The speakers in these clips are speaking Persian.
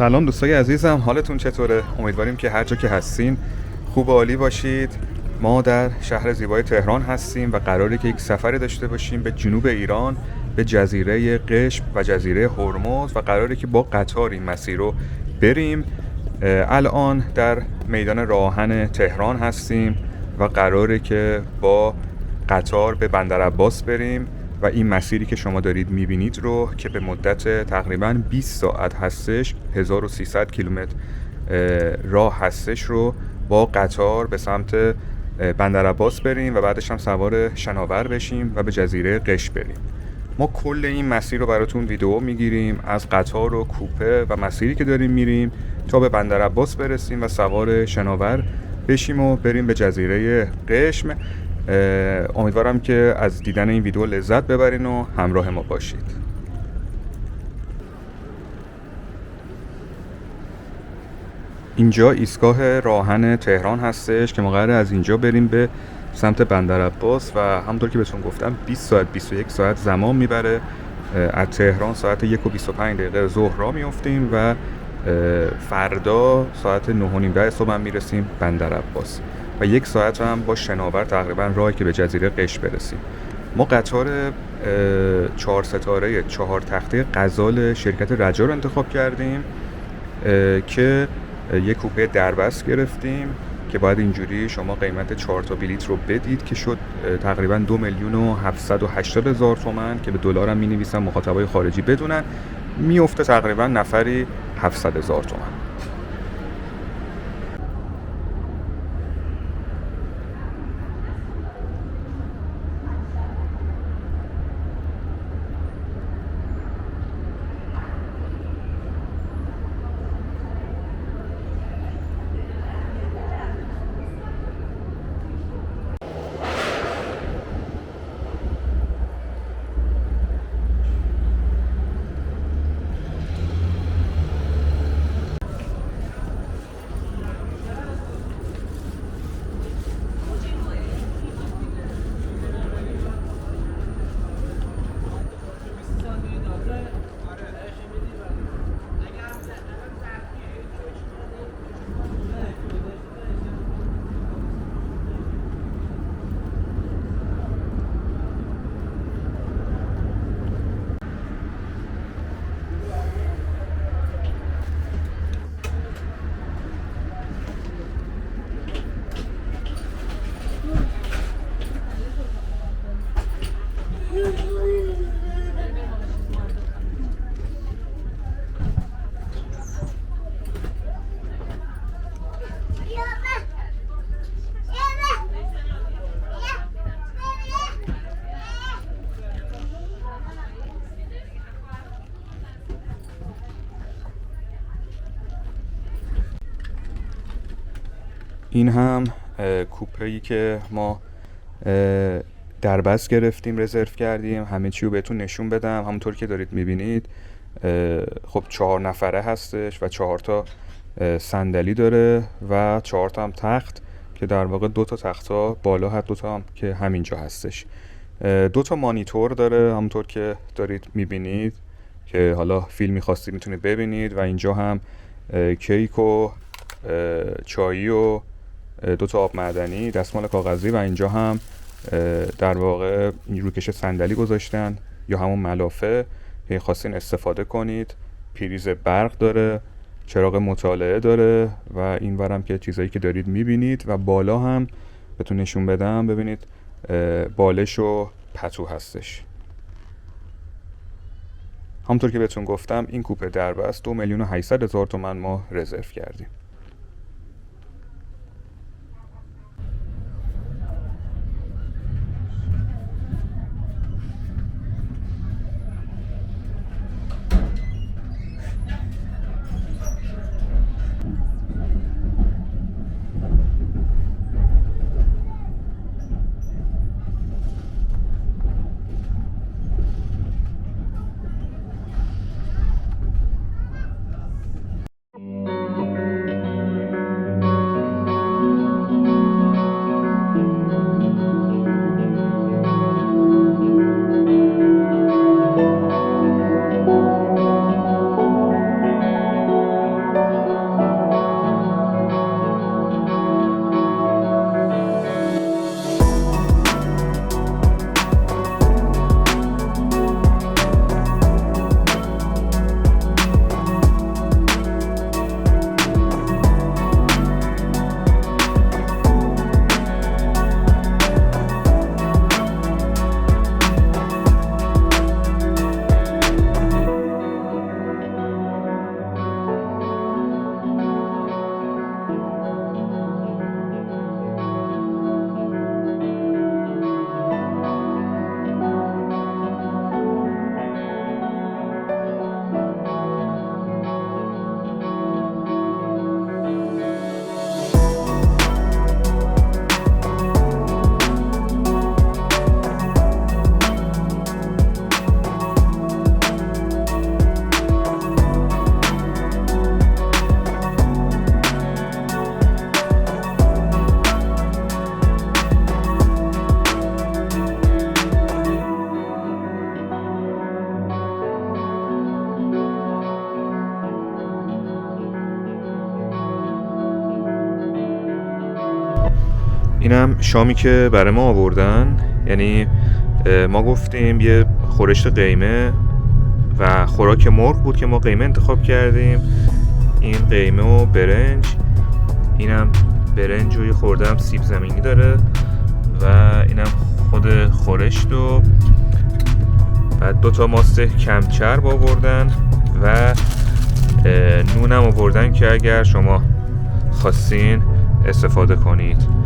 سلام دوستای عزیزم، حالتون چطوره؟ امیدواریم که هر جا که هستین خوب و عالی باشید. ما در شهر زیبای تهران هستیم و قراره که یک سفری داشته باشیم به جنوب ایران، به جزیره قشم و جزیره هرمز و قراره که با قطار این مسیر رو بریم. الان در میدان راهن تهران هستیم و قراره که با قطار به بندرعباس بریم و این مسیری که شما دارید میبینید رو که به مدت تقریباً 20 ساعت هستش، 1300 کیلومتر راه هستش، رو با قطار به سمت بندرعباس بریم و بعدش هم سوار شناور بشیم و به جزیره قشم بریم. ما کل این مسیر رو براتون ویدیو میگیریم، از قطار و کوپه و مسیری که داریم میریم تا به بندرعباس برسیم و سوار شناور بشیم و بریم به جزیره قشم. امیدوارم که از دیدن این ویدیو لذت ببرین و همراه ما باشید. اینجا ایستگاه راهن تهران هستش که ما قراره از اینجا بریم به سمت بندرعباس و همونطور که بهتون گفتم 20 ساعت 21 ساعت زمان میبره. از تهران ساعت 1 و 25 دقیقه ظهر راه میافتیم و فردا ساعت 9:30 صبح هم میرسیم بندرعباس و 1 ساعت هم با شناور تقریبا راهی که به جزیره قشم برسیم. ما قطار 4 ستاره 4 تخته غزال شرکت رجا رو انتخاب کردیم که یک کوپه دربست گرفتیم که باید اینجوری شما قیمت 4 تا بلیت رو بدید که شد تقریبا 2,780,000 تومان که به دلار هم می‌نویسن مخاطبای خارجی بدونن، میفته تقریبا نفری 700,000 تومان. این هم کوپه‌ای که ما دربست گرفتیم، رزرو کردیم. همه چی رو بهتون نشون بدم. همونطور که دارید میبینید خب 4 نفره هستش و 4 تا صندلی داره و 4 تا هم تخت که در واقع 2 تا تخت‌ها بالا هست، 2 تا هم که همینجا هستش. 2 تا مانیتور داره همونطور که دارید میبینید که حالا فیلمی خواستید میتونید ببینید و اینجا هم کیک و چایی و 2 تا آب معدنی، دستمال کاغذی و اینجا هم در واقع روکش صندلی گذاشتن یا همون ملافه که خواستین استفاده کنید. پریز برق داره، چراغ مطالعه داره و این ورم که چیزایی که دارید میبینید و بالا هم بهتون نشون بدم. ببینید بالش و پتو هستش. همونطور که بهتون گفتم این کوپه دربست 2,800,000 تومان ما رزرو کردیم. اینم شامی که برای ما آوردن. یعنی ما گفتیم یه خورشت قیمه و خوراک مرغ بود که ما قیمه انتخاب کردیم. این قیمه و برنج، اینم برنج و یه خورده هم سیب زمینی داره و اینم خود خورشت و بعد 2 ماست کم چرب آوردن و نونم آوردن که اگر شما خواستین استفاده کنید.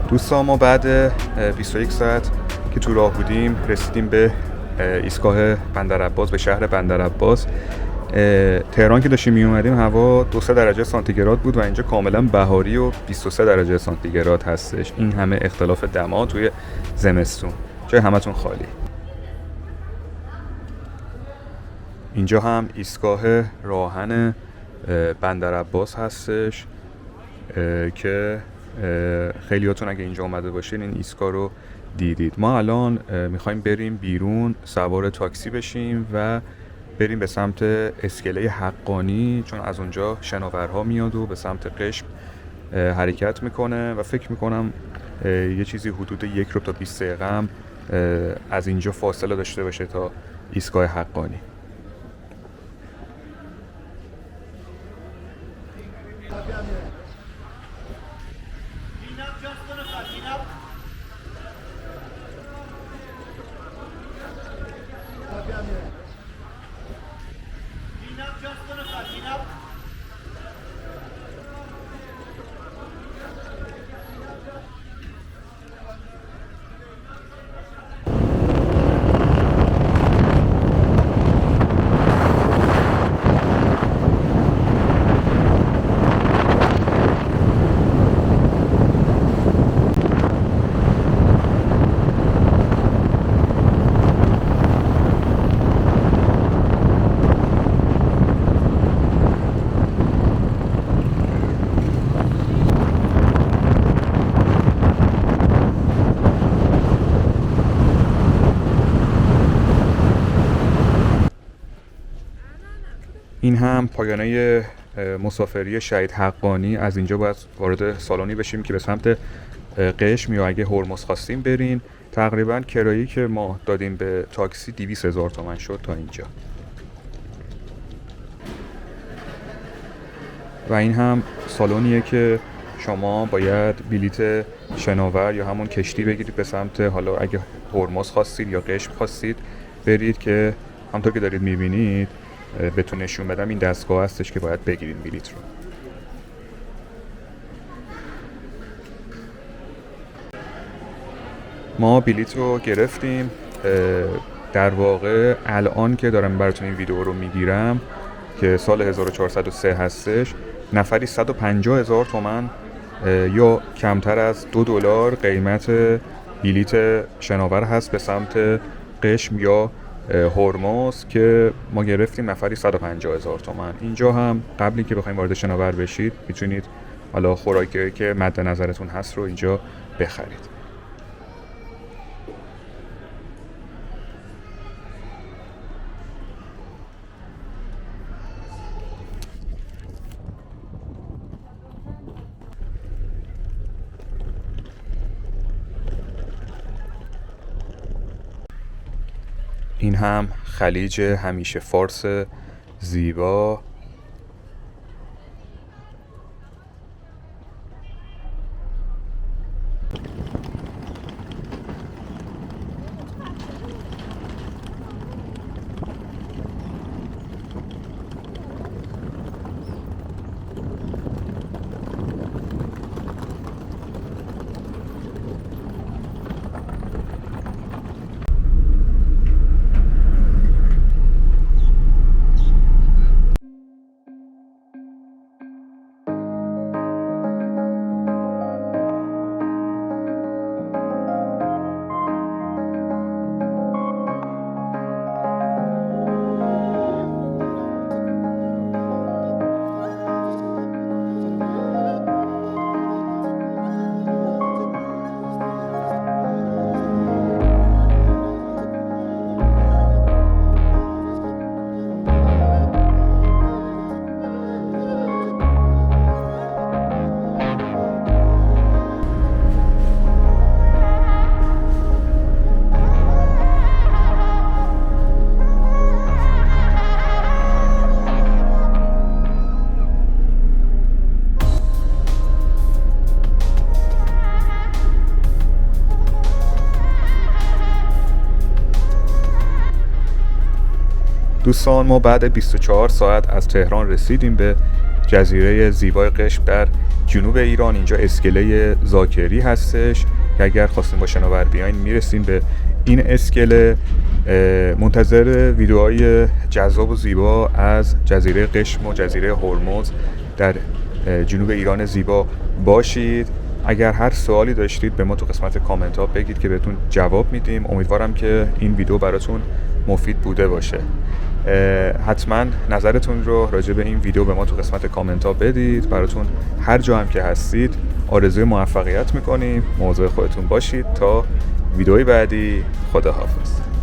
دوستان ما بعد 21 ساعت که تو راه بودیم رسیدیم به ایستگاه بندرعباس، به شهر بندرعباس. تهران که داشتیم می اومدیم هوا 2-3 درجه سانتیگراد بود و اینجا کاملا بهاری و 23 درجه سانتیگراد هستش. این همه اختلاف دما توی زمستون، جای همتون خالی. اینجا هم ایستگاه راهن بندرعباس هستش که خیلیاتون اگه اینجا اومده باشین این ایستگاه رو دیدید. ما الان میخوایم بریم بیرون، سوار تاکسی بشیم و بریم به سمت اسکله حقانی، چون از اونجا شناورها میاد و به سمت قشم حرکت میکنه و فکر میکنم یه چیزی حدود 1 تا 20 دقیقه هم از اینجا فاصله داشته باشه تا ایستگاه حقانی. این هم پایانه مسافری شهید حقانی. از اینجا باید وارد سالنی بشیم که به سمت قشم یا اگه هرمز خواستیم برین. تقریبا کرایه‌ای که ما دادیم به تاکسی 200,000 تومان شد تا اینجا. و این هم سالنیه که شما باید بلیت شناور یا همون کشتی بگیرید به سمت، حالا اگه هرمز خواستید یا قشم خواستید برید، که همونطور که دارید میبینید بهتون نشون بدم این دستگاه هستش که باید بگیرید بلیت رو. ما بلیت رو گرفتیم. در واقع الان که دارم براتون این ویدیو رو میگیرم که سال 1403 هستش، نفری 150,000 تومان یا کمتر از $2 قیمت بلیت شناور هست به سمت قشم یا هرمز که ما گرفتیم نفری 150,000 تومان. اینجا هم قبلی که بخواید وارد شناور بشید میتونید حالا خوراکی که مد نظرتون هست رو اینجا بخرید. این هم خلیج همیشه فارس زیبا. دوستان ما بعد 24 ساعت از تهران رسیدیم به جزیره زیبای قشم در جنوب ایران. اینجا اسکله زاکری هستش که اگر خواستیم با شناور بیاین میرسیم به این اسکله. منتظر ویدیوهای جذاب و زیبا از جزیره قشم و جزیره هرمز در جنوب ایران زیبا باشید. اگر هر سوالی داشتید به ما تو قسمت کامنت ها بگید که بهتون جواب میدیم. امیدوارم که این ویدیو براتون مفید بوده باشه. حتما نظرتون رو راجع به این ویدیو به ما تو قسمت کامنت ها بدید. براتون هر جا هم که هستید آرزوی موفقیت میکنیم. مواظب خودتون باشید. تا ویدیوی بعدی، خداحافظ.